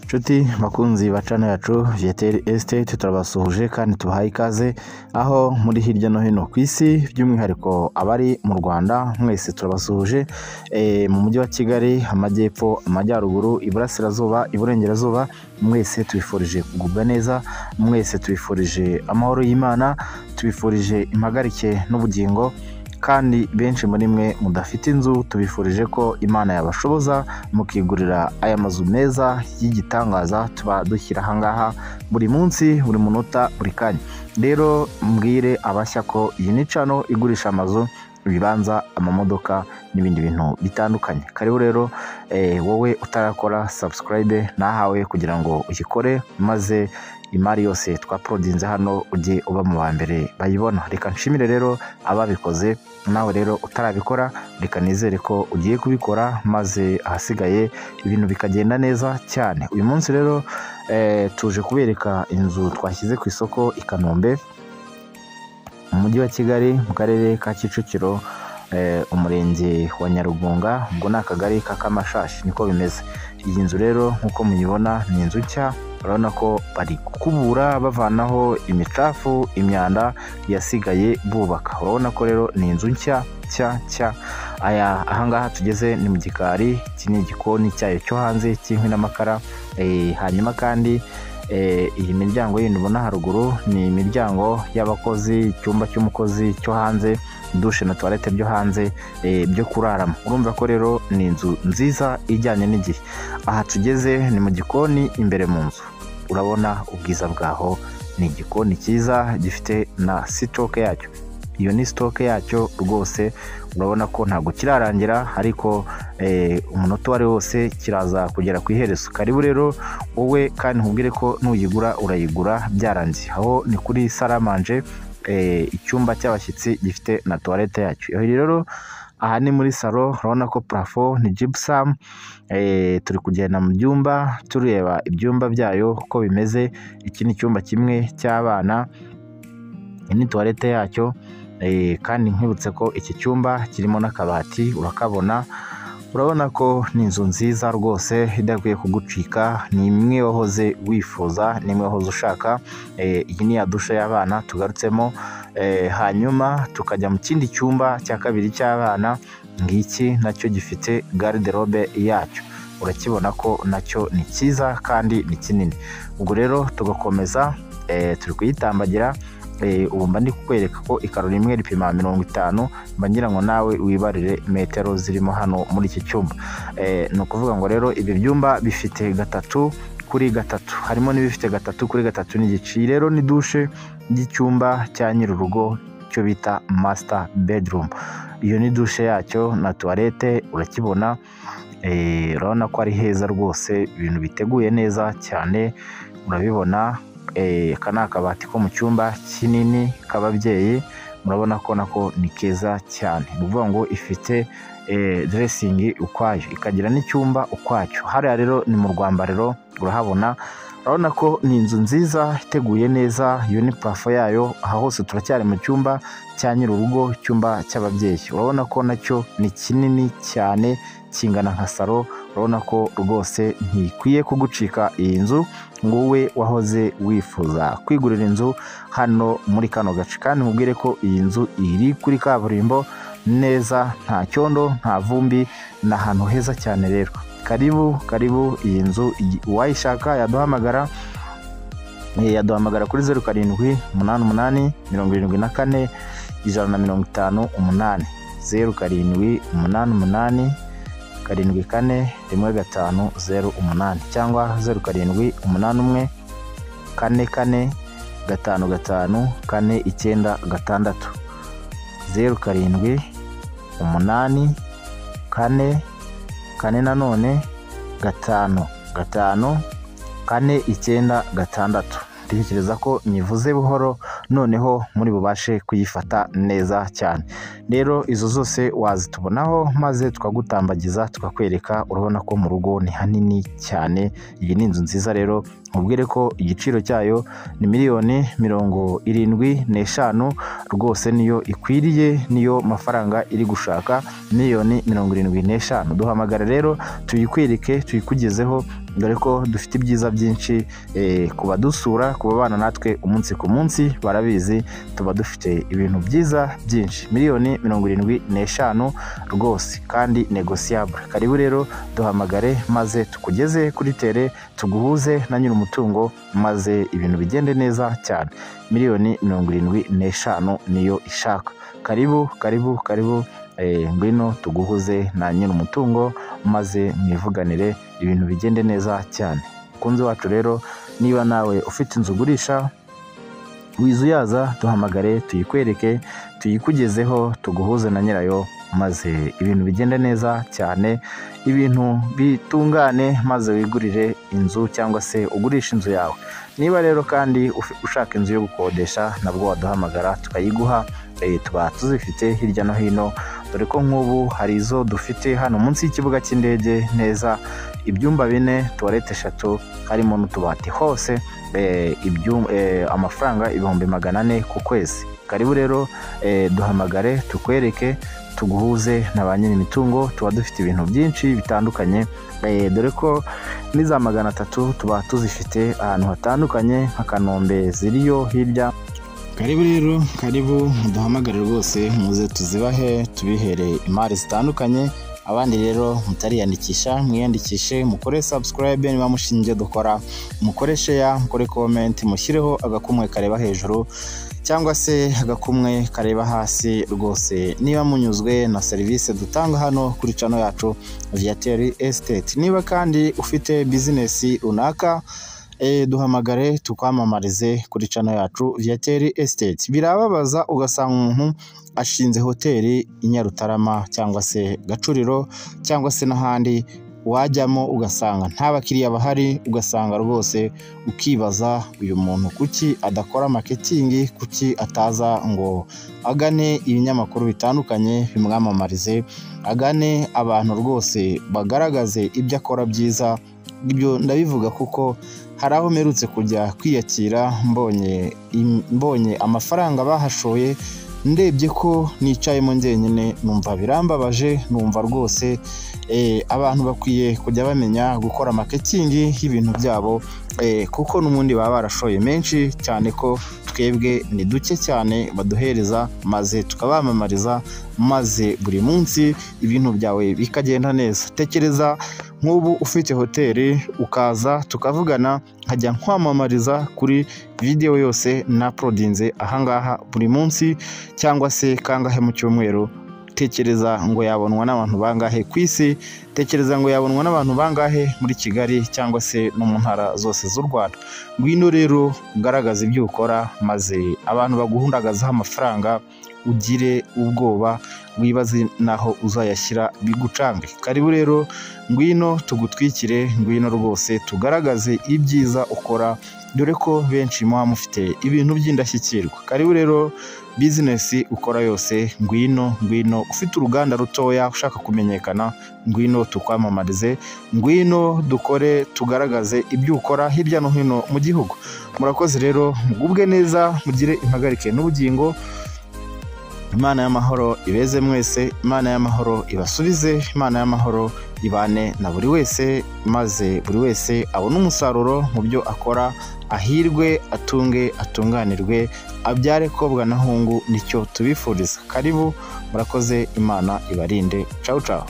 Nshuti bakunzi bacana yacu Viateur Estate turabasuhuje kandi tubahaye ikaze aho muri hirya no hino ku isi by'umwihariko abari mu Rwanda mwese turabasuhuje mu mujyi wa Kigali, amajyepfo, amajyaruguru, iburasirazuba, iburengerazuba, mwese tubifurije kugubwa neza, mwese tubifurije amahoro y'Imana, tubifurije impagarike n'ubugingo, kandi benshi muri mwe mudafite inzu tubifurije ko Imana yabashoboza mukigurira aya mazu meza y'igitangaza tuba dushyira ahangaha buri munsi, buri munota, buri kanya. Rero mbwire abashya ko iyi ni channel igurisha amazu, ibibanza, amamodoka n'ibindi bintu bitandukanye. Karibu rero wowe utarakora subscribe nahawe kugira ngo uyikore maze imari yose twaprodinze hano ujye uba mu ba mbere bayibona. Reka nshimire rero ababikoze, nawe rero utarabikora reka nizere ko ugiye kubikora maze ahasigaye ibintu bikagenda neza cyane. Uyu munsi rero tuje kubereka inzu twashyize ku isoko i Kanombe mu mujyi wa Kigali, mu karere ka Kicukiro, umurenge wa Nyarugunga, ubwo ni akagari ka Kamashashi niko bimeze. Iyi nzu rero nk'uko muyibona ni inzu nshya, urabona ko bari gukubura bavanaho imicafu, imyanda yasigaye bubaka. Urabona ko rero ni inzu nshya. Ahangaha tugeze ni mu gikari, iki ni igikoni cyayo cyo hanze cy'inkwi n'amakara. Hanyuma kandi iyi miryango yindi ubona haruguru ni imiryango y'abakozi, icyumba cy'umukozi cyo hanze, dushe na toilette byo hanze byo kuraramo. Urumva ko rero ni inzu nziza ijyanye n'igihe. Aha tugeze ni mu gikoni imbere mu nzu, urabona ubwiza bwaho. Ni igikoni cyiza gifite na sitoke yacyo. Iyo ni sitoke yacyo rwose, urabona ko ntabwo kirarangira ariko umunota wari wose kiraza kugera ku iherezo. Karibu rero wowe kandi nkubwire ko nuyigura urayigura byarangiye. Aho ni kuri Salamanje, icyumba cy'abashyitsi gifite na toilette yacyo. Rero aha ni muri salo, urabona ko plafond ni gypsum. Turi kugenda mu byumba tureba ibyumba byayo uko bimeze. Iki ni icyumba kimwe cy'abana, ni toilette yacyo. Kandi nkwibutse ko iki cyumba kirimo n'akabati, urakabona. Urabona ko ni inzu nziza rwose idakwiye kugucika. Ni imwe wahoze wifuza, ni imwe wahoze ushaka. Iyi ni ya dushe y'abana tugarutsemo. Hanyuma tukajya mu kindi cyumba cya kabiri cy'abana, ngiki nacyo gifite garde-robe yacyo. Urakibona ko nacyo ni cyiza kandi ni kinini. Ubwo rero tugakomeza turi kuyitambagira. Ubu mba ndi kukwereka ko ikaro rimwe ripima 50, mba ngira ngo nawe wibarire metero zirimo hano muri iki cyumba. Ni ukuvuga ngo rero ibi byumba bifite 3x3, harimo n'ibifite 3x3 n'igice. Rero ni dushe y'icyumba cya nyir'urugo cyo bita master bedroom. Iyo ni dushe yacyo na toilette, urakibona. Urabona ko ari heza rwose, ibintu biteguye neza cyane, urabibona. Aka ni akabati ko mu cyumba kinini k'ababyeyi, murabona ko nako ni keza cyane. Ni ukuvuga ngo ifite dressing ukwayo, ikagira n'icyumba ukwacyo. Hariya rero ni mu rwambariro, urahabona. Urabona ko ni inzu nziza iteguye neza. Iyo ni plafond yayo. Aha hose turacyari mu cyumba cya nyir'urugo, icyumba cy'ababyeyi. Urabona ko nacyo ni kinini cyane, kingana nka salo. Urabona ko rwose ntikwiye kugucika iyi nzu ngo wowe wahoze wifuza kwigurira inzu hano muri kano gace. Kandi mubwire ko iyi nzu iri kuri kaburimbo neza, nta cyondo, nta vumbi, ni ahantu heza cyane. Rero karibu iyi nzu. Uwayishaka yaduhamagara kuri 0788 74 158 0788 741508 cyangwa 0781 44 55 496 0788 4 nanone 5 496. Ntekereza ko nyivuze buhoro noneho muri bubashe kuyifata neza cyane. Rero izo zose wazitubonaho maze tukagutambagiza tukakwereka. Urabona ko mu rugo ni hanini cyane. Iyi ni inzu nziza rero, mubwire ko igiciro cyayo ni miliyoni 75 rwose, niyo ikwiriye, niyo mafaranga iri gushaka, miliyoni 75. Duhamagara rero tuyikwereke, tuyikugezeho dore ko dufite ibyiza byinshi ku badusura, ku babana natwe umunsi ku munsi barabizi tuba dufite ibintu byiza byinshi. miliyoni 75 rwose kandi negociable. Karibu rero duhamagare maze tukugeze kuri tere, tuguhuze na nyiri umutungo maze ibintu bigende neza cyane. miliyoni 75 niyo ishaka. Karibu ngwino tuguhuze na nyiri umutungo maze mwivuganire ibintu bigende neza cyane. Kunzi wacu rero, niba nawe ufite inzu ugurisha wizuyaza, duhamagare tuyikwereke, tuyikugezeho, tuguhuze na nyirayo maze ibintu bigende neza cyane, ibintu bitungane maze wigurire inzu cyangwa se ugurisha inzu yawe. Niba rero kandi ushaka inzu yo gukodesha, nabwo waduhamagara tukayiguha. Tuba tuzifite hirya no hino, dore ko nk'ubu hari izo dufite hano munsi y'ikibuga cy'indege neza, ibyumba 4, toilette 3, harimo n'utubati hose, amafaranga 400 ku kwezi. Karibu rero duhamagare tukwereke, tuguhuze na ba nyiri imitungo. Tuba dufite ibintu byinshi bitandukanye, dore ko n'iza 300 tuba tuzifite ahantu hatandukanye, nka Kanombe ziriyo hirya. Karibu duhamagare rwose, muze tuzibahe, tubihere imari zitandukanye. Abandi rero mutariyandikisha, mwiyandikishe, mukore subscribe niba mushinje dukora, mukore share, mukore comment, mushyireho agakumwe kareba hejuru cyangwa se agakumwe kareba hasi rwose niba munyuzwe na serivisi dutanga hano kuri channel yacu Viateur Estate. Niba kandi ufite business runaka, duhamagare tukwamamarize kuri channel yacu Viateur Estate. Birababaza ugasanga umuntu ashinze hoteli i Nyarutarama cyangwa se Gacuriro cyangwa se n'ahandi, wajyamo ugasanga nta bakiriya bahari, ugasanga rwose ukibaza uyu muntu kuki adakora marketing, kuki ataza ngo agane ibinyamakuru bitandukanye bimwamamarize, agane abantu rwose bagaragaze ibyo akora byiza. Ibyo ndabivuga kuko hari aho mperutse kujya kwiyakira, mbonye amafaranga bahashoye, ndebye ko nicayemo njyenyine numva birambabaje, numva rwose abantu bakwiye kujya bamenya gukora marketing y'ibintu byabo, kuko n'umundi baba barashoye menshi cyane, ko twebwe ni duke cyane baduhereza maze tukabamamariza, maze buri munsi ibintu byawe bikagenda neza. Tekereza nk'ubu ufite hoteli ukaza tukavugana, nkajya nkwamamariza kuri video yose na uploadinze ahangaha buri munsi cyangwa se kangahe mu cyumweru. Tekereza ngo yabonwa n'abantu bangahe ku isi, tekereza ngo yabonwa n'abantu bangahe muri Kigali cyangwa se no mu ntara zose z'u Rwanda. Ngwino rero ugaragaza ibyo ukora, maze abantu baguhundagazaho amafaranga, ugire ubwoba, wibaze naho uzayashyira bigucange. Karibu rero, ngwino tugutwikire, ngwino rwose tugaragaze ibyiza ukora, dore ko benshi muba mufite ibintu by'indashyikirwa. Karibu rero, business ukora yose, ngwino ufite uruganda rutoya ushaka kumenyekana, ngwino tukwamamarize, ngwino dukore, tugaragaze ibyo ukora hirya no hino mu gihugu. Murakoze rero, mugubwe neza, mugire impagarike n'ubugingo. Imana y'amahoro ibeze mwese, Imana y'amahoro ibasubize, Imana y'amahoro ibane na buri wese, maze buri wese abone umusaruro mu byo akora, ahirwe, atunge, atunganirwe, abyare kobwa na hungu, nicyo tubifuriza. Karibu, murakoze, Imana ibarinde. Ciao ciao.